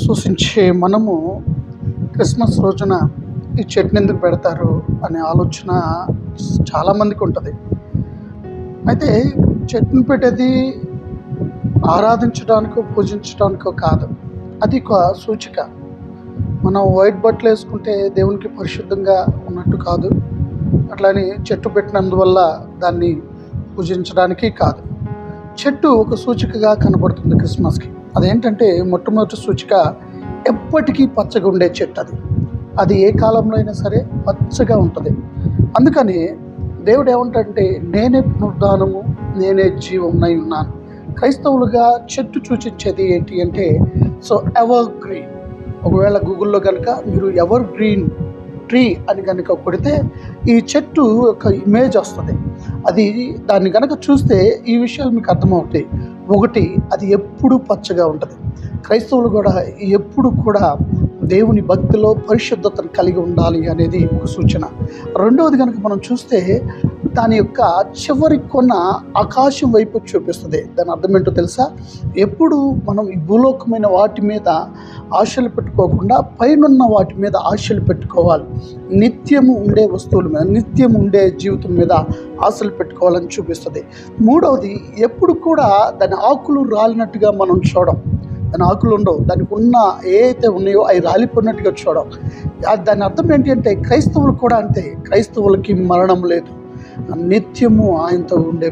విశ్వసించే మనము క్రిస్మస్ రోజున ఈ చెట్టుని ఎందుకు పెడతారు అనే ఆలోచన చాలామందికి ఉంటుంది. అయితే చెట్టుని పెట్టేది ఆరాధించడానికో పూజించడానికో కాదు, అది ఒక సూచిక. మనం వైట్ బట్టలు వేసుకుంటే దేవునికి పరిశుద్ధంగా ఉన్నట్టు కాదు, అట్లాని చెట్టు పెట్టినందువల్ల దాన్ని పూజించడానికి కాదు. చెట్టు ఒక సూచికగా కనబడుతుంది క్రిస్మస్కి. అదేంటంటే మొట్టమొదటి సూచిక ఎప్పటికీ పచ్చగా ఉండే చెట్టు. అది ఏ కాలంలో అయినా సరే పచ్చగా ఉంటుంది. అందుకని దేవుడు ఏమంటాడంటే నేనే పునరుద్ధానము, నేనే జీవమునై ఉన్నాను. క్రైస్తవులుగా చెట్టు సూచించేది ఏంటి అంటే ఎవర్ గ్రీన్. ఒకవేళ గూగుల్లో కనుక మీరు ఎవర్ గ్రీన్ ట్రీ అని కనుక కొడితే ఈ చెట్టు యొక్క ఇమేజ్ వస్తుంది. దాన్ని కనుక చూస్తే ఈ విషయాలు మీకు అర్థమవుతాయి. ఒకటి, అది ఎప్పుడు పచ్చగా ఉంటుంది. క్రైస్తవులు కూడా ఎప్పుడు కూడా దేవుని భక్తిలో పరిశుద్ధతను కలిగి ఉండాలి అనేది ఒక సూచన. రెండవది కనుక మనం చూస్తే దాని యొక్క చివరి కొన ఆకాశం వైపు చూపిస్తుంది. దాని అర్థం ఏంటో తెలుసా? ఎప్పుడు మనం ఈ భూలోకమైన వాటి మీద ఆశలు పెట్టుకోకుండా పైనున్న వాటి మీద ఆశలు పెట్టుకోవాలి. నిత్యము ఉండే వస్తువుల మీద, నిత్యం ఉండే జీవితం మీద ఆశలు పెట్టుకోవాలని చూపిస్తుంది. మూడవది, ఎప్పుడు కూడా దాని ఆకులు రాలినట్టుగా మనం చూడం. దాని ఆకులు ఉండవు, దానికి ఉన్న ఏవైతే ఉన్నాయో అవి రాలిపోయినట్టుగా చూడం. దాని అర్థం ఏంటి అంటే క్రైస్తవులు కూడా అంతే. క్రైస్తవులకి మరణం లేదు, నిత్యము ఆయనతో ఉండే